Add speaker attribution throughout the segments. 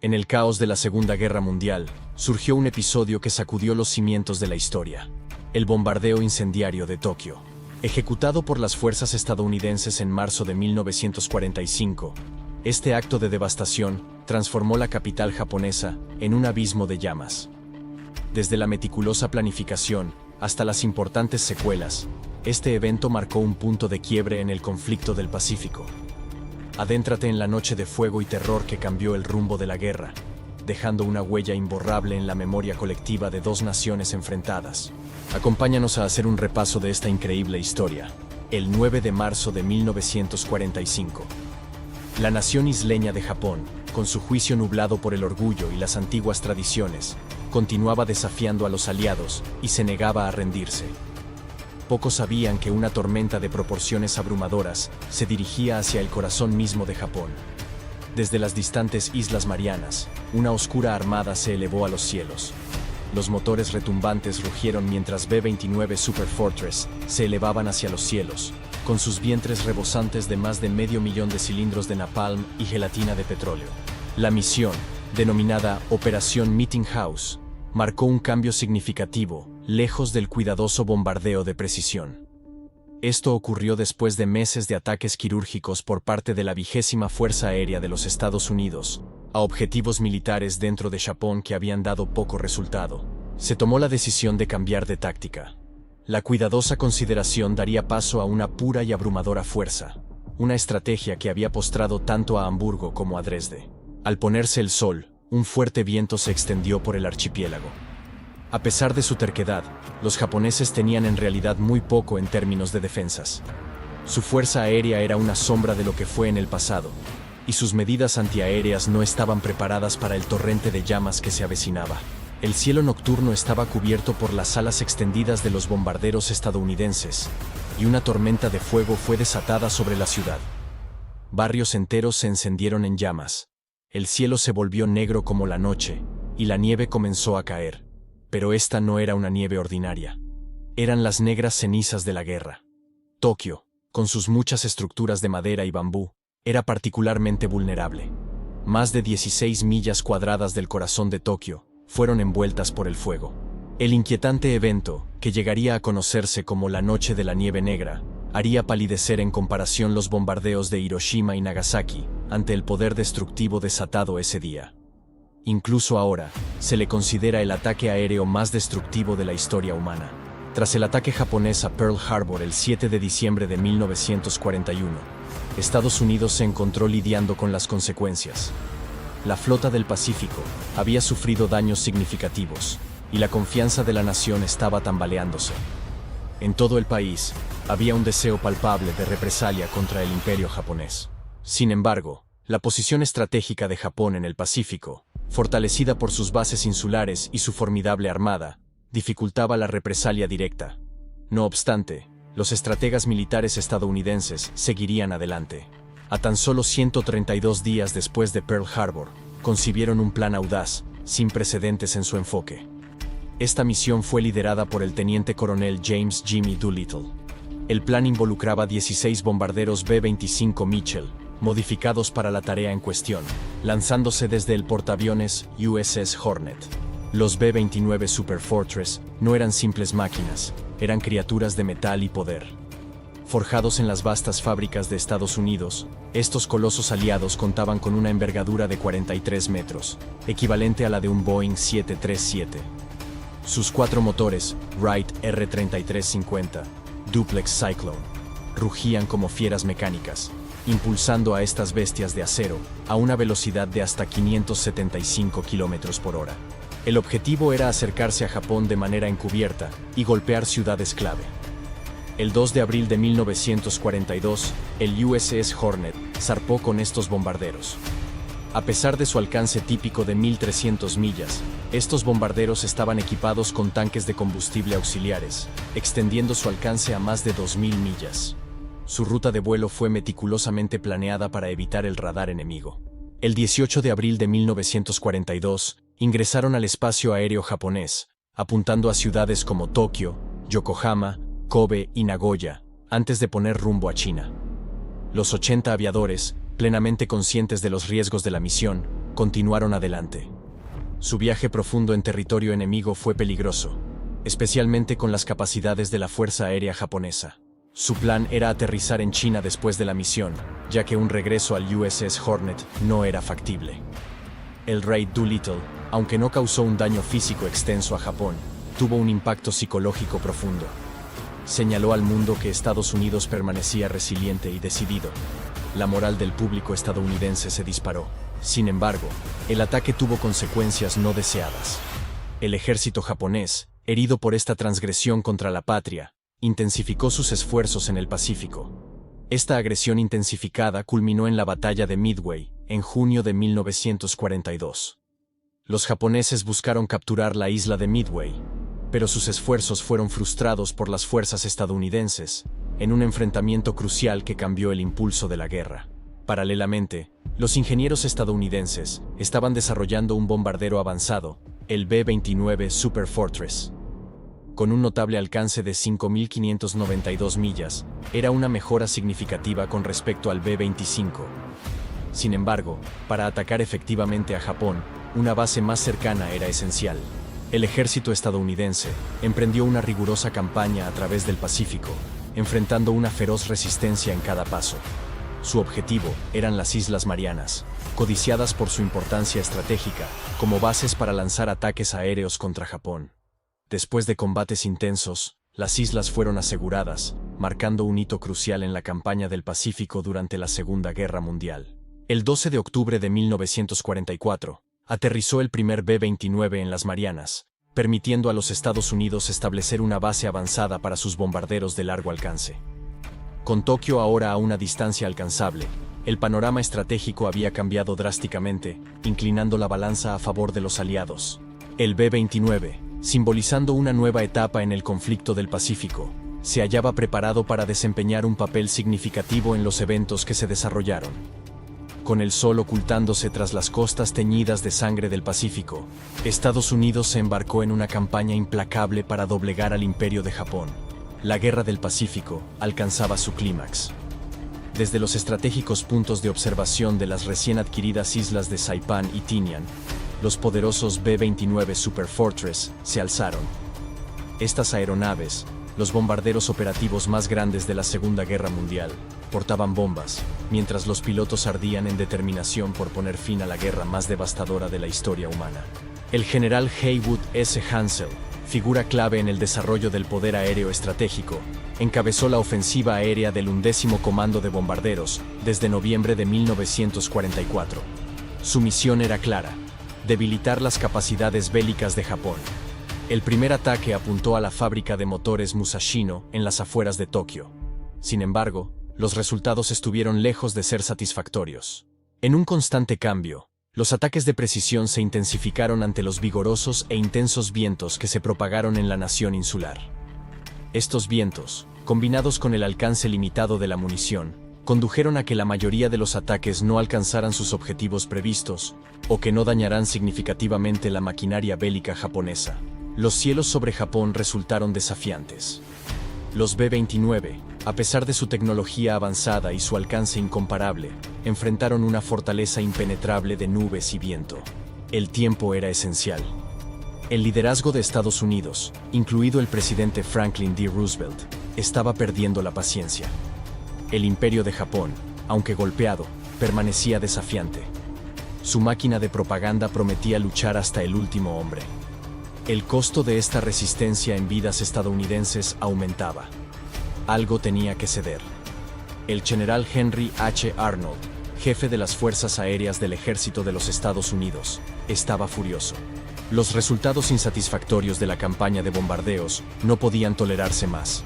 Speaker 1: En el caos de la Segunda Guerra Mundial, surgió un episodio que sacudió los cimientos de la historia: el bombardeo incendiario de Tokio. Ejecutado por las fuerzas estadounidenses en marzo de 1945, este acto de devastación transformó la capital japonesa en un abismo de llamas. Desde la meticulosa planificación hasta las importantes secuelas, este evento marcó un punto de quiebre en el conflicto del Pacífico. Adéntrate en la noche de fuego y terror que cambió el rumbo de la guerra, dejando una huella imborrable en la memoria colectiva de dos naciones enfrentadas. Acompáñanos a hacer un repaso de esta increíble historia. El 9 de marzo de 1945. La nación isleña de Japón, con su juicio nublado por el orgullo y las antiguas tradiciones, continuaba desafiando a los aliados y se negaba a rendirse. Pocos sabían que una tormenta de proporciones abrumadoras se dirigía hacia el corazón mismo de Japón. Desde las distantes Islas Marianas, una oscura armada se elevó a los cielos. Los motores retumbantes rugieron mientras B-29 Super Fortress se elevaban hacia los cielos, con sus vientres rebosantes de más de 500.000 de cilindros de napalm y gelatina de petróleo. La misión, denominada Operación Meeting House, marcó un cambio significativo, lejos del cuidadoso bombardeo de precisión. Esto ocurrió después de meses de ataques quirúrgicos por parte de la 20ª Fuerza Aérea de los Estados Unidos a objetivos militares dentro de Japón que habían dado poco resultado. Se tomó la decisión de cambiar de táctica. La cuidadosa consideración daría paso a una pura y abrumadora fuerza, una estrategia que había postrado tanto a Hamburgo como a Dresde. Al ponerse el sol, un fuerte viento se extendió por el archipiélago. A pesar de su terquedad, los japoneses tenían en realidad muy poco en términos de defensas. Su fuerza aérea era una sombra de lo que fue en el pasado, y sus medidas antiaéreas no estaban preparadas para el torrente de llamas que se avecinaba. El cielo nocturno estaba cubierto por las alas extendidas de los bombarderos estadounidenses, y una tormenta de fuego fue desatada sobre la ciudad. Barrios enteros se encendieron en llamas. El cielo se volvió negro como la noche, y la nieve comenzó a caer. Pero esta no era una nieve ordinaria. Eran las negras cenizas de la guerra. Tokio, con sus muchas estructuras de madera y bambú, era particularmente vulnerable. Más de 16 millas cuadradas del corazón de Tokio fueron envueltas por el fuego. El inquietante evento, que llegaría a conocerse como la Noche de la Nieve Negra, haría palidecer en comparación los bombardeos de Hiroshima y Nagasaki ante el poder destructivo desatado ese día. Incluso ahora, se le considera el ataque aéreo más destructivo de la historia humana. Tras el ataque japonés a Pearl Harbor el 7 de diciembre de 1941, Estados Unidos se encontró lidiando con las consecuencias. La flota del Pacífico había sufrido daños significativos, y la confianza de la nación estaba tambaleándose. En todo el país, había un deseo palpable de represalia contra el imperio japonés. Sin embargo, la posición estratégica de Japón en el Pacífico, fortalecida por sus bases insulares y su formidable armada, dificultaba la represalia directa. No obstante, los estrategas militares estadounidenses seguirían adelante. A tan solo 132 días después de Pearl Harbor, concibieron un plan audaz, sin precedentes en su enfoque. Esta misión fue liderada por el teniente coronel James Jimmy Doolittle. El plan involucraba 16 bombarderos B-25 Mitchell, modificados para la tarea en cuestión, lanzándose desde el portaaviones USS Hornet. Los B-29 Super Fortress no eran simples máquinas, eran criaturas de metal y poder. Forjados en las vastas fábricas de Estados Unidos, estos colosos aliados contaban con una envergadura de 43 metros, equivalente a la de un Boeing 737. Sus 4 motores, Wright R-3350, Duplex Cyclone, rugían como fieras mecánicas, impulsando a estas bestias de acero a una velocidad de hasta 575 km por hora. El objetivo era acercarse a Japón de manera encubierta y golpear ciudades clave. El 2 de abril de 1942, el USS Hornet zarpó con estos bombarderos. A pesar de su alcance típico de 1.300 millas, estos bombarderos estaban equipados con tanques de combustible auxiliares, extendiendo su alcance a más de 2.000 millas. Su ruta de vuelo fue meticulosamente planeada para evitar el radar enemigo. El 18 de abril de 1942, ingresaron al espacio aéreo japonés, apuntando a ciudades como Tokio, Yokohama, Kobe y Nagoya, antes de poner rumbo a China. Los 80 aviadores, plenamente conscientes de los riesgos de la misión, continuaron adelante. Su viaje profundo en territorio enemigo fue peligroso, especialmente con las capacidades de la Fuerza Aérea Japonesa. Su plan era aterrizar en China después de la misión, ya que un regreso al USS Hornet no era factible. El Raid Doolittle, aunque no causó un daño físico extenso a Japón, tuvo un impacto psicológico profundo. Señaló al mundo que Estados Unidos permanecía resiliente y decidido. La moral del público estadounidense se disparó. Sin embargo, el ataque tuvo consecuencias no deseadas. El ejército japonés, herido por esta transgresión contra la patria, intensificó sus esfuerzos en el Pacífico. Esta agresión intensificada culminó en la batalla de Midway, en junio de 1942. Los japoneses buscaron capturar la isla de Midway, pero sus esfuerzos fueron frustrados por las fuerzas estadounidenses, en un enfrentamiento crucial que cambió el impulso de la guerra. Paralelamente, los ingenieros estadounidenses estaban desarrollando un bombardero avanzado, el B-29 Super Fortress. Con un notable alcance de 5.592 millas, era una mejora significativa con respecto al B-25. Sin embargo, para atacar efectivamente a Japón, una base más cercana era esencial. El ejército estadounidense emprendió una rigurosa campaña a través del Pacífico, enfrentando una feroz resistencia en cada paso. Su objetivo eran las Islas Marianas, codiciadas por su importancia estratégica, como bases para lanzar ataques aéreos contra Japón. Después de combates intensos, las islas fueron aseguradas, marcando un hito crucial en la campaña del Pacífico durante la Segunda Guerra Mundial. El 12 de octubre de 1944, aterrizó el primer B-29 en las Marianas, permitiendo a los Estados Unidos establecer una base avanzada para sus bombarderos de largo alcance. Con Tokio ahora a una distancia alcanzable, el panorama estratégico había cambiado drásticamente, inclinando la balanza a favor de los aliados. El B-29, simbolizando una nueva etapa en el conflicto del Pacífico, se hallaba preparado para desempeñar un papel significativo en los eventos que se desarrollaron. Con el sol ocultándose tras las costas teñidas de sangre del Pacífico, Estados Unidos se embarcó en una campaña implacable para doblegar al Imperio de Japón. La Guerra del Pacífico alcanzaba su clímax. Desde los estratégicos puntos de observación de las recién adquiridas islas de Saipan y Tinian, los poderosos B-29 Super Fortress se alzaron. Estas aeronaves, los bombarderos operativos más grandes de la Segunda Guerra Mundial, portaban bombas, mientras los pilotos ardían en determinación por poner fin a la guerra más devastadora de la historia humana. El general Haywood S. Hansel, figura clave en el desarrollo del poder aéreo estratégico, encabezó la ofensiva aérea del 11º Comando de Bombarderos desde noviembre de 1944. Su misión era clara: debilitar las capacidades bélicas de Japón. El primer ataque apuntó a la fábrica de motores Musashino en las afueras de Tokio. Sin embargo, los resultados estuvieron lejos de ser satisfactorios. En un constante cambio, los ataques de precisión se intensificaron ante los vigorosos e intensos vientos que se propagaron en la nación insular. Estos vientos, combinados con el alcance limitado de la munición, condujeron a que la mayoría de los ataques no alcanzaran sus objetivos previstos, o que no dañaran significativamente la maquinaria bélica japonesa. Los cielos sobre Japón resultaron desafiantes. Los B-29, a pesar de su tecnología avanzada y su alcance incomparable, enfrentaron una fortaleza impenetrable de nubes y viento. El tiempo era esencial. El liderazgo de Estados Unidos, incluido el presidente Franklin D. Roosevelt, estaba perdiendo la paciencia. El Imperio de Japón, aunque golpeado, permanecía desafiante. Su máquina de propaganda prometía luchar hasta el último hombre. El costo de esta resistencia en vidas estadounidenses aumentaba. Algo tenía que ceder. El general Henry H. Arnold, jefe de las Fuerzas Aéreas del Ejército de los Estados Unidos, estaba furioso. Los resultados insatisfactorios de la campaña de bombardeos no podían tolerarse más.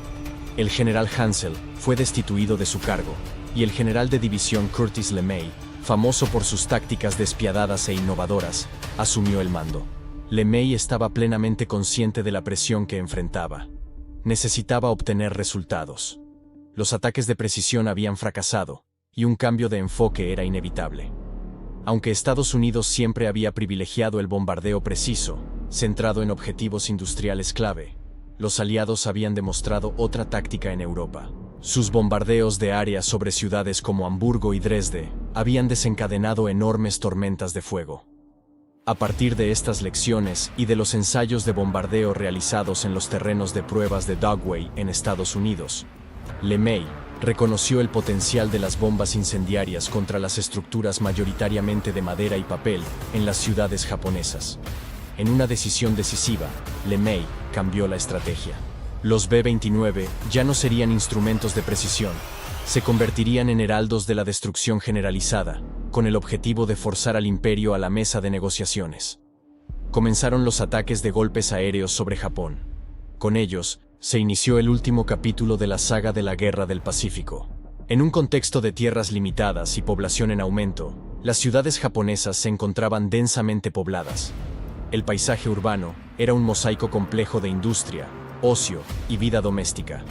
Speaker 1: El general Hansel fue destituido de su cargo, y el general de división Curtis LeMay, famoso por sus tácticas despiadadas e innovadoras, asumió el mando. LeMay estaba plenamente consciente de la presión que enfrentaba. Necesitaba obtener resultados. Los ataques de precisión habían fracasado, y un cambio de enfoque era inevitable. Aunque Estados Unidos siempre había privilegiado el bombardeo preciso, centrado en objetivos industriales clave, los aliados habían demostrado otra táctica en Europa: Sus bombardeos de área sobre ciudades como Hamburgo y Dresde habían desencadenado enormes tormentas de fuego. A partir de estas lecciones y de los ensayos de bombardeo realizados en los terrenos de pruebas de Dogway en Estados Unidos, LeMay reconoció el potencial de las bombas incendiarias contra las estructuras mayoritariamente de madera y papel en las ciudades japonesas. En una decisión decisiva, LeMay cambió la estrategia. Los B-29 ya no serían instrumentos de precisión, se convertirían en heraldos de la destrucción generalizada, con el objetivo de forzar al imperio a la mesa de negociaciones. Comenzaron los ataques de golpes aéreos sobre Japón. Con ellos, se inició el último capítulo de la saga de la Guerra del Pacífico. En un contexto de tierras limitadas y población en aumento, las ciudades japonesas se encontraban densamente pobladas. El paisaje urbano era un mosaico complejo de industria, ocio y vida doméstica.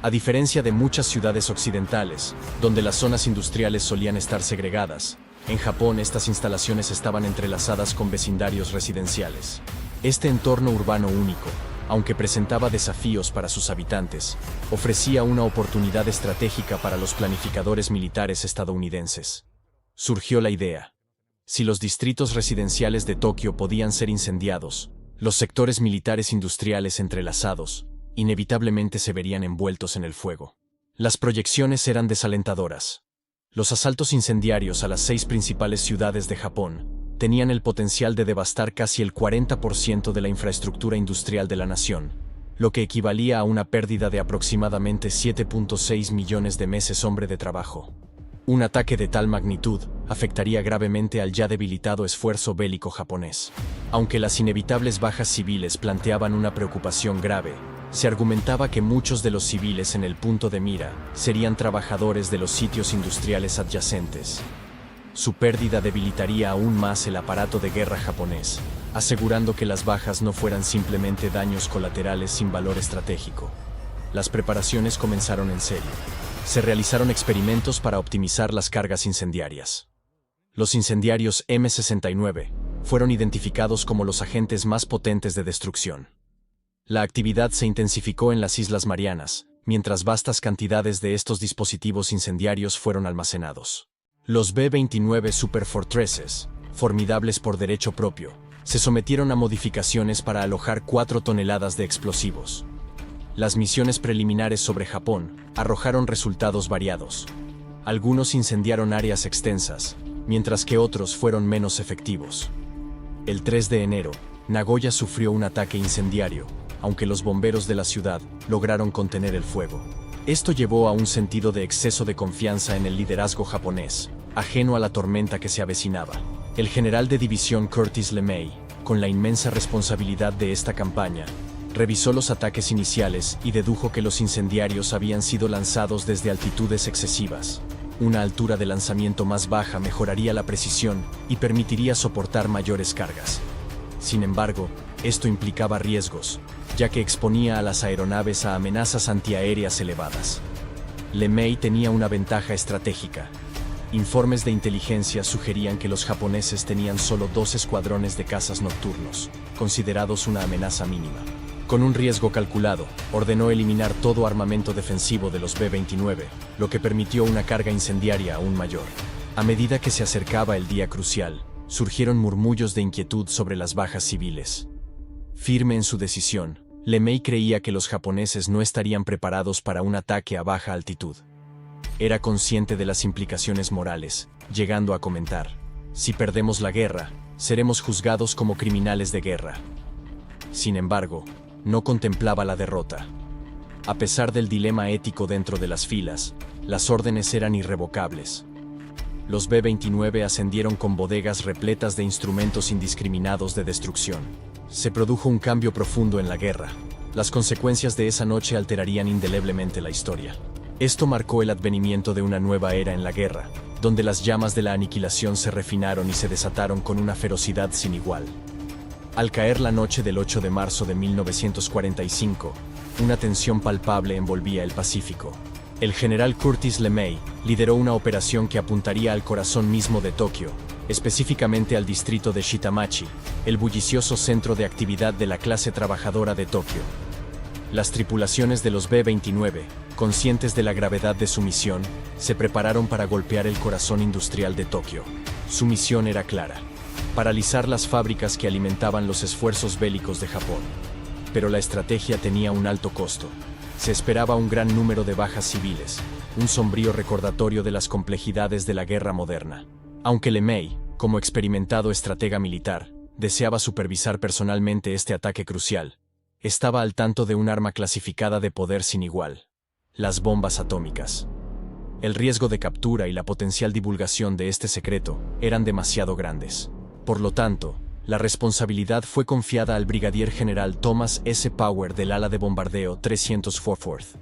Speaker 1: A diferencia de muchas ciudades occidentales, donde las zonas industriales solían estar segregadas, en Japón estas instalaciones estaban entrelazadas con vecindarios residenciales. Este entorno urbano único, aunque presentaba desafíos para sus habitantes, ofrecía una oportunidad estratégica para los planificadores militares estadounidenses. Surgió la idea: si los distritos residenciales de Tokio podían ser incendiados, los sectores militares industriales entrelazados inevitablemente se verían envueltos en el fuego. Las proyecciones eran desalentadoras. Los asaltos incendiarios a las 6 principales ciudades de Japón tenían el potencial de devastar casi el 40% de la infraestructura industrial de la nación, lo que equivalía a una pérdida de aproximadamente 7.6 millones de meses hombre de trabajo. Un ataque de tal magnitud afectaría gravemente al ya debilitado esfuerzo bélico japonés. Aunque las inevitables bajas civiles planteaban una preocupación grave, se argumentaba que muchos de los civiles en el punto de mira serían trabajadores de los sitios industriales adyacentes. Su pérdida debilitaría aún más el aparato de guerra japonés, asegurando que las bajas no fueran simplemente daños colaterales sin valor estratégico. Las preparaciones comenzaron en serio. Se realizaron experimentos para optimizar las cargas incendiarias. Los incendiarios M69 fueron identificados como los agentes más potentes de destrucción. La actividad se intensificó en las Islas Marianas, mientras vastas cantidades de estos dispositivos incendiarios fueron almacenados. Los B-29 Super Fortresses, formidables por derecho propio, se sometieron a modificaciones para alojar 4 toneladas de explosivos. Las misiones preliminares sobre Japón arrojaron resultados variados. Algunos incendiaron áreas extensas, mientras que otros fueron menos efectivos. El 3 de enero, Nagoya sufrió un ataque incendiario, aunque los bomberos de la ciudad lograron contener el fuego. Esto llevó a un sentido de exceso de confianza en el liderazgo japonés, ajeno a la tormenta que se avecinaba. El general de división Curtis LeMay, con la inmensa responsabilidad de esta campaña, revisó los ataques iniciales y dedujo que los incendiarios habían sido lanzados desde altitudes excesivas. Una altura de lanzamiento más baja mejoraría la precisión y permitiría soportar mayores cargas. Sin embargo, esto implicaba riesgos, ya que exponía a las aeronaves a amenazas antiaéreas elevadas. LeMay tenía una ventaja estratégica. Informes de inteligencia sugerían que los japoneses tenían solo 2 escuadrones de cazas nocturnos, considerados una amenaza mínima. Con un riesgo calculado, ordenó eliminar todo armamento defensivo de los B-29, lo que permitió una carga incendiaria aún mayor. A medida que se acercaba el día crucial, surgieron murmullos de inquietud sobre las bajas civiles. Firme en su decisión, LeMay creía que los japoneses no estarían preparados para un ataque a baja altitud. Era consciente de las implicaciones morales, llegando a comentar: si perdemos la guerra, seremos juzgados como criminales de guerra. Sin embargo, no contemplaba la derrota. A pesar del dilema ético dentro de las filas, las órdenes eran irrevocables. Los B-29 ascendieron con bodegas repletas de instrumentos indiscriminados de destrucción. Se produjo un cambio profundo en la guerra. Las consecuencias de esa noche alterarían indeleblemente la historia. Esto marcó el advenimiento de una nueva era en la guerra, donde las llamas de la aniquilación se refinaron y se desataron con una ferocidad sin igual. Al caer la noche del 8 de marzo de 1945, una tensión palpable envolvía el Pacífico. El general Curtis LeMay lideró una operación que apuntaría al corazón mismo de Tokio, específicamente al distrito de Shitamachi, el bullicioso centro de actividad de la clase trabajadora de Tokio. Las tripulaciones de los B-29, conscientes de la gravedad de su misión, se prepararon para golpear el corazón industrial de Tokio. Su misión era clara: paralizar las fábricas que alimentaban los esfuerzos bélicos de Japón. Pero la estrategia tenía un alto costo. Se esperaba un gran número de bajas civiles, un sombrío recordatorio de las complejidades de la guerra moderna. Aunque LeMay, como experimentado estratega militar, deseaba supervisar personalmente este ataque crucial, estaba al tanto de un arma clasificada de poder sin igual: las bombas atómicas. El riesgo de captura y la potencial divulgación de este secreto eran demasiado grandes. Por lo tanto, la responsabilidad fue confiada al brigadier general Thomas S. Power del ala de bombardeo 300 Fort Worth.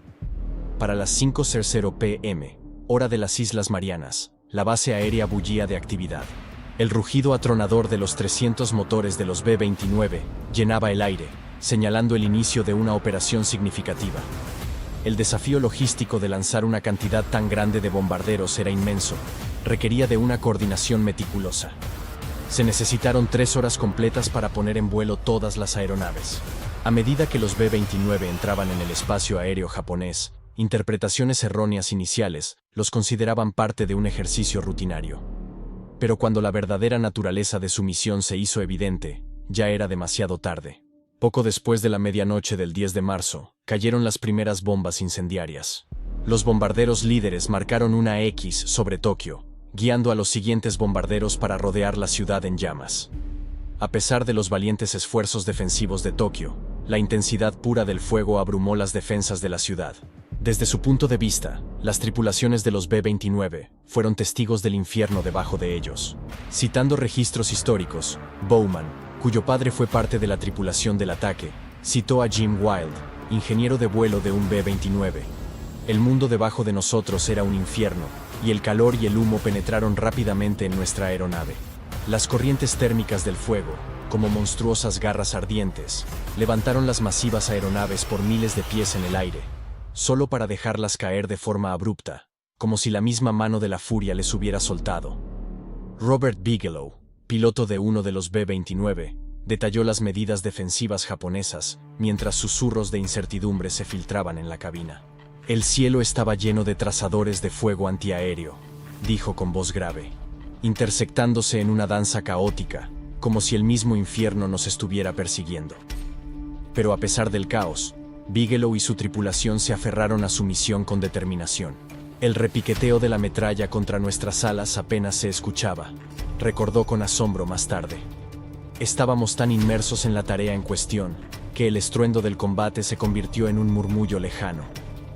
Speaker 1: Para las 5:00 p.m., hora de las Islas Marianas, la base aérea bullía de actividad. El rugido atronador de los 300 motores de los B-29 llenaba el aire, señalando el inicio de una operación significativa. El desafío logístico de lanzar una cantidad tan grande de bombarderos era inmenso, requería de una coordinación meticulosa. Se necesitaron 3 horas completas para poner en vuelo todas las aeronaves. A medida que los B-29 entraban en el espacio aéreo japonés, interpretaciones erróneas iniciales los consideraban parte de un ejercicio rutinario. Pero cuando la verdadera naturaleza de su misión se hizo evidente, ya era demasiado tarde. Poco después de la medianoche del 10 de marzo, cayeron las primeras bombas incendiarias. Los bombarderos líderes marcaron una X sobre Tokio, guiando a los siguientes bombarderos para rodear la ciudad en llamas. A pesar de los valientes esfuerzos defensivos de Tokio, la intensidad pura del fuego abrumó las defensas de la ciudad. Desde su punto de vista, las tripulaciones de los B-29 fueron testigos del infierno debajo de ellos. Citando registros históricos, Bowman, cuyo padre fue parte de la tripulación del ataque, citó a Jim Wild, ingeniero de vuelo de un B-29. El mundo debajo de nosotros era un infierno, y el calor y el humo penetraron rápidamente en nuestra aeronave. Las corrientes térmicas del fuego, como monstruosas garras ardientes, levantaron las masivas aeronaves por miles de pies en el aire, solo para dejarlas caer de forma abrupta, como si la misma mano de la furia les hubiera soltado. Robert Bigelow, piloto de uno de los B-29, detalló las medidas defensivas japonesas mientras susurros de incertidumbre se filtraban en la cabina. El cielo estaba lleno de trazadores de fuego antiaéreo, dijo con voz grave, intersectándose en una danza caótica, como si el mismo infierno nos estuviera persiguiendo. Pero a pesar del caos, Bigelow y su tripulación se aferraron a su misión con determinación. El repiqueteo de la metralla contra nuestras alas apenas se escuchaba, recordó con asombro más tarde. Estábamos tan inmersos en la tarea en cuestión, que el estruendo del combate se convirtió en un murmullo lejano,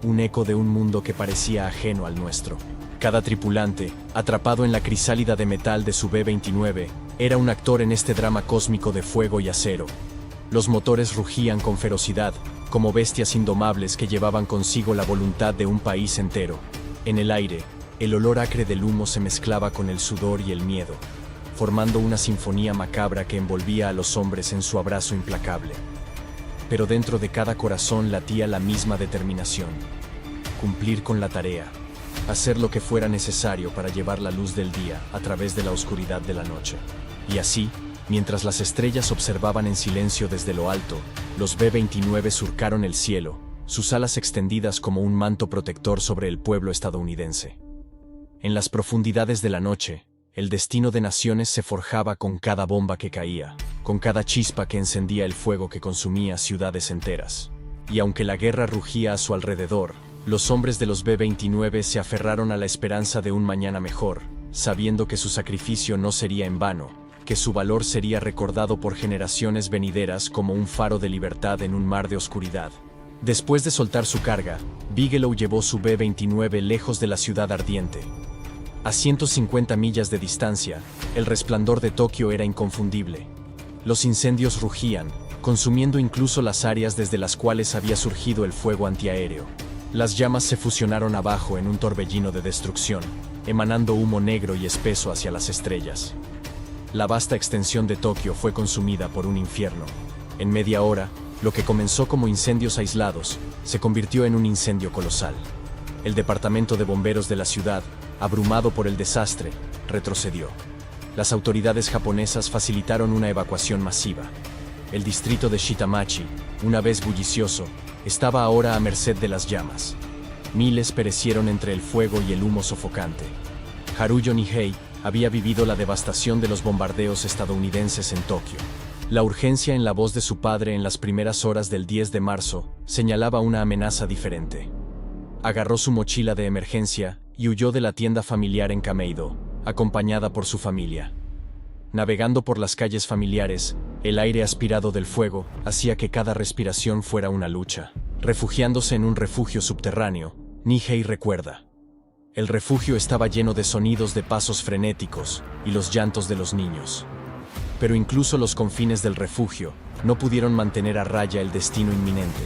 Speaker 1: un eco de un mundo que parecía ajeno al nuestro. Cada tripulante, atrapado en la crisálida de metal de su B-29, era un actor en este drama cósmico de fuego y acero. Los motores rugían con ferocidad, como bestias indomables que llevaban consigo la voluntad de un país entero. En el aire, el olor acre del humo se mezclaba con el sudor y el miedo, formando una sinfonía macabra que envolvía a los hombres en su abrazo implacable. Pero dentro de cada corazón latía la misma determinación: cumplir con la tarea, hacer lo que fuera necesario para llevar la luz del día a través de la oscuridad de la noche. Y así, mientras las estrellas observaban en silencio desde lo alto, los B-29 surcaron el cielo, sus alas extendidas como un manto protector sobre el pueblo estadounidense. En las profundidades de la noche, el destino de naciones se forjaba con cada bomba que caía, con cada chispa que encendía el fuego que consumía ciudades enteras. Y aunque la guerra rugía a su alrededor, los hombres de los B-29 se aferraron a la esperanza de un mañana mejor, sabiendo que su sacrificio no sería en vano, que su valor sería recordado por generaciones venideras como un faro de libertad en un mar de oscuridad. Después de soltar su carga, Bigelow llevó su B-29 lejos de la ciudad ardiente. A 150 millas de distancia, el resplandor de Tokio era inconfundible. Los incendios rugían, consumiendo incluso las áreas desde las cuales había surgido el fuego antiaéreo. Las llamas se fusionaron abajo en un torbellino de destrucción, emanando humo negro y espeso hacia las estrellas. La vasta extensión de Tokio fue consumida por un infierno. En media hora, lo que comenzó como incendios aislados, se convirtió en un incendio colosal. El departamento de bomberos de la ciudad, abrumado por el desastre, retrocedió. Las autoridades japonesas facilitaron una evacuación masiva. El distrito de Shitamachi, una vez bullicioso, estaba ahora a merced de las llamas. Miles perecieron entre el fuego y el humo sofocante. Haruyo Nihei había vivido la devastación de los bombardeos estadounidenses en Tokio. La urgencia en la voz de su padre en las primeras horas del 10 de marzo señalaba una amenaza diferente. Agarró su mochila de emergencia y huyó de la tienda familiar en Kameido, acompañada por su familia. Navegando por las calles familiares, el aire aspirado del fuego hacía que cada respiración fuera una lucha. Refugiándose en un refugio subterráneo, Nihei recuerda. El refugio estaba lleno de sonidos de pasos frenéticos y los llantos de los niños. Pero incluso los confines del refugio no pudieron mantener a raya el destino inminente.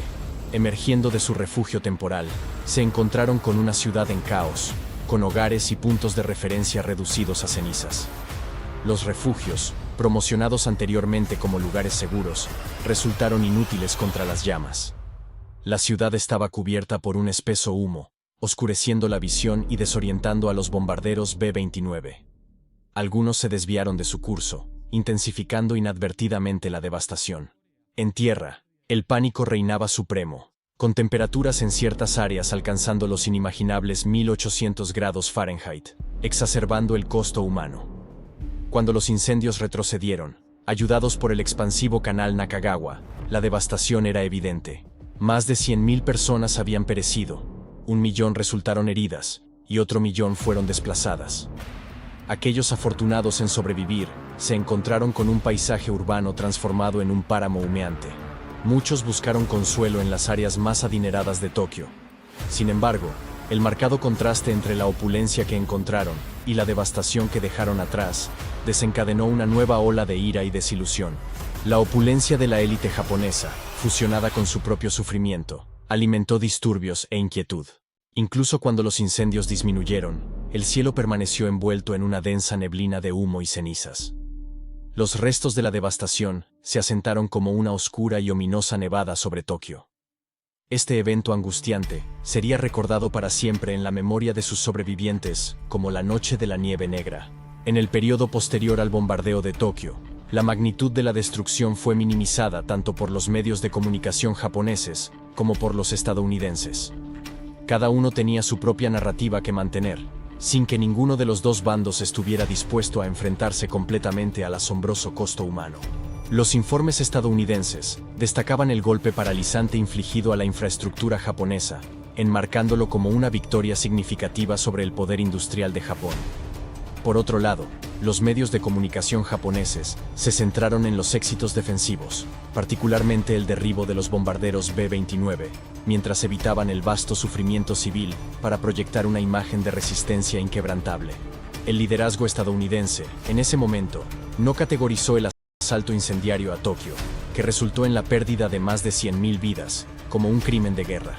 Speaker 1: Emergiendo de su refugio temporal, se encontraron con una ciudad en caos, con hogares y puntos de referencia reducidos a cenizas. Los refugios, promocionados anteriormente como lugares seguros, resultaron inútiles contra las llamas. La ciudad estaba cubierta por un espeso humo, oscureciendo la visión y desorientando a los bombarderos B-29. Algunos se desviaron de su curso, intensificando inadvertidamente la devastación. En tierra, el pánico reinaba supremo, con temperaturas en ciertas áreas alcanzando los inimaginables 1800 grados Fahrenheit, exacerbando el costo humano. Cuando los incendios retrocedieron, ayudados por el expansivo canal Nakagawa, la devastación era evidente. Más de 100.000 personas habían perecido. 1.000.000 resultaron heridas, y otro 1.000.000 fueron desplazadas. Aquellos afortunados en sobrevivir se encontraron con un paisaje urbano transformado en un páramo humeante. Muchos buscaron consuelo en las áreas más adineradas de Tokio. Sin embargo, el marcado contraste entre la opulencia que encontraron y la devastación que dejaron atrás desencadenó una nueva ola de ira y desilusión. La opulencia de la élite japonesa, fusionada con su propio sufrimiento, alimentó disturbios e inquietud. Incluso cuando los incendios disminuyeron, el cielo permaneció envuelto en una densa neblina de humo y cenizas. Los restos de la devastación se asentaron como una oscura y ominosa nevada sobre Tokio. Este evento angustiante sería recordado para siempre en la memoria de sus sobrevivientes como la Noche de la Nieve Negra. En el periodo posterior al bombardeo de Tokio, la magnitud de la destrucción fue minimizada tanto por los medios de comunicación japoneses como por los estadounidenses. Cada uno tenía su propia narrativa que mantener, sin que ninguno de los dos bandos estuviera dispuesto a enfrentarse completamente al asombroso costo humano. Los informes estadounidenses destacaban el golpe paralizante infligido a la infraestructura japonesa, enmarcándolo como una victoria significativa sobre el poder industrial de Japón. Por otro lado, los medios de comunicación japoneses se centraron en los éxitos defensivos, particularmente el derribo de los bombarderos B-29, mientras evitaban el vasto sufrimiento civil para proyectar una imagen de resistencia inquebrantable. El liderazgo estadounidense, en ese momento, no categorizó el asalto incendiario a Tokio, que resultó en la pérdida de más de 100.000 vidas, como un crimen de guerra.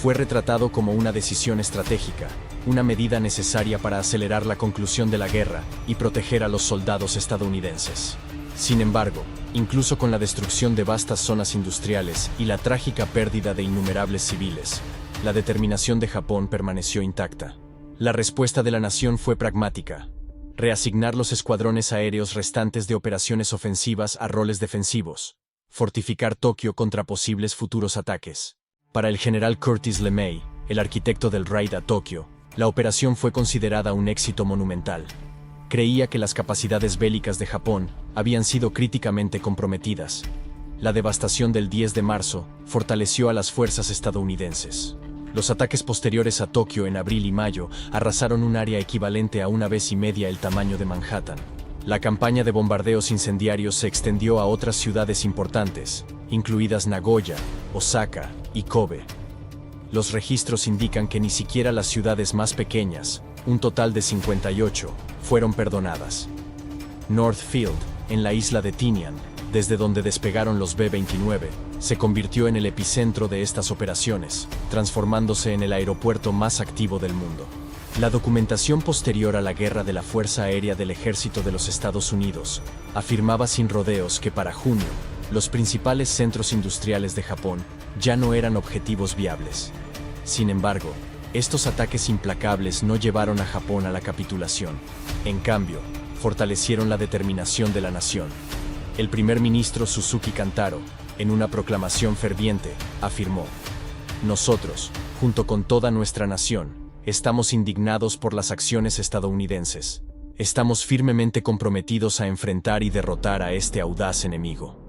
Speaker 1: Fue retratado como una decisión estratégica, una medida necesaria para acelerar la conclusión de la guerra y proteger a los soldados estadounidenses. Sin embargo, incluso con la destrucción de vastas zonas industriales y la trágica pérdida de innumerables civiles, la determinación de Japón permaneció intacta. La respuesta de la nación fue pragmática: reasignar los escuadrones aéreos restantes de operaciones ofensivas a roles defensivos, fortificar Tokio contra posibles futuros ataques. Para el general Curtis LeMay, el arquitecto del raid a Tokio, la operación fue considerada un éxito monumental. Creía que las capacidades bélicas de Japón habían sido críticamente comprometidas. La devastación del 10 de marzo fortaleció a las fuerzas estadounidenses. Los ataques posteriores a Tokio en abril y mayo arrasaron un área equivalente a 1,5 veces el tamaño de Manhattan. La campaña de bombardeos incendiarios se extendió a otras ciudades importantes, incluidas Nagoya, Osaka y Kobe. Los registros indican que ni siquiera las ciudades más pequeñas, un total de 58, fueron perdonadas. Northfield, en la isla de Tinian, desde donde despegaron los B-29, se convirtió en el epicentro de estas operaciones, transformándose en el aeropuerto más activo del mundo. La documentación posterior a la guerra de la Fuerza Aérea del Ejército de los Estados Unidos afirmaba sin rodeos que para junio, los principales centros industriales de Japón ya no eran objetivos viables. Sin embargo, estos ataques implacables no llevaron a Japón a la capitulación. En cambio, fortalecieron la determinación de la nación. El primer ministro Suzuki Kantaro En una proclamación ferviente, afirmó: "Nosotros, junto con toda nuestra nación, estamos indignados por las acciones estadounidenses. Estamos firmemente comprometidos a enfrentar y derrotar a este audaz enemigo".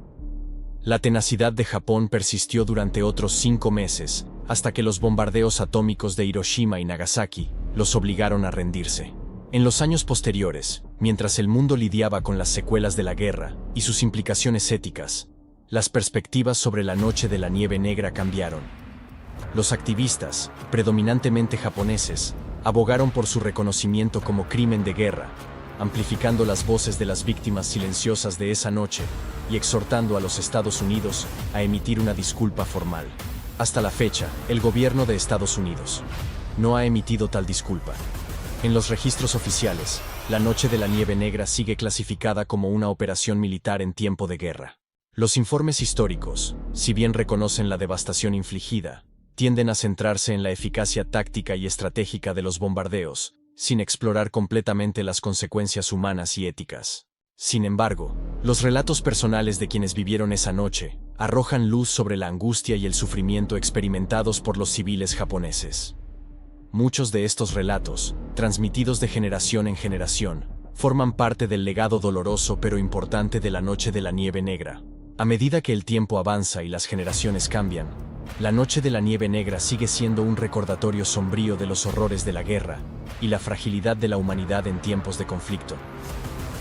Speaker 1: La tenacidad de Japón persistió durante otros 5 meses, hasta que los bombardeos atómicos de Hiroshima y Nagasaki los obligaron a rendirse. En los años posteriores, mientras el mundo lidiaba con las secuelas de la guerra y sus implicaciones éticas, las perspectivas sobre la Noche de la Nieve Negra cambiaron. Los activistas, predominantemente japoneses, abogaron por su reconocimiento como crimen de guerra, amplificando las voces de las víctimas silenciosas de esa noche y exhortando a los Estados Unidos a emitir una disculpa formal. Hasta la fecha, el gobierno de Estados Unidos no ha emitido tal disculpa. En los registros oficiales, la Noche de la Nieve Negra sigue clasificada como una operación militar en tiempo de guerra. Los informes históricos, si bien reconocen la devastación infligida, tienden a centrarse en la eficacia táctica y estratégica de los bombardeos, sin explorar completamente las consecuencias humanas y éticas. Sin embargo, los relatos personales de quienes vivieron esa noche arrojan luz sobre la angustia y el sufrimiento experimentados por los civiles japoneses. Muchos de estos relatos, transmitidos de generación en generación, forman parte del legado doloroso pero importante de la Noche de la Nieve Negra. A medida que el tiempo avanza y las generaciones cambian, la Noche de la Nieve Negra sigue siendo un recordatorio sombrío de los horrores de la guerra y la fragilidad de la humanidad en tiempos de conflicto.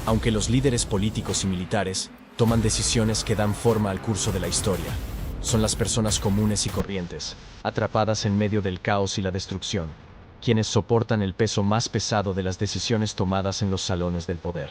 Speaker 1: Aunque los líderes políticos y militares toman decisiones que dan forma al curso de la historia, son las personas comunes y corrientes, atrapadas en medio del caos y la destrucción, quienes soportan el peso más pesado de las decisiones tomadas en los salones del poder.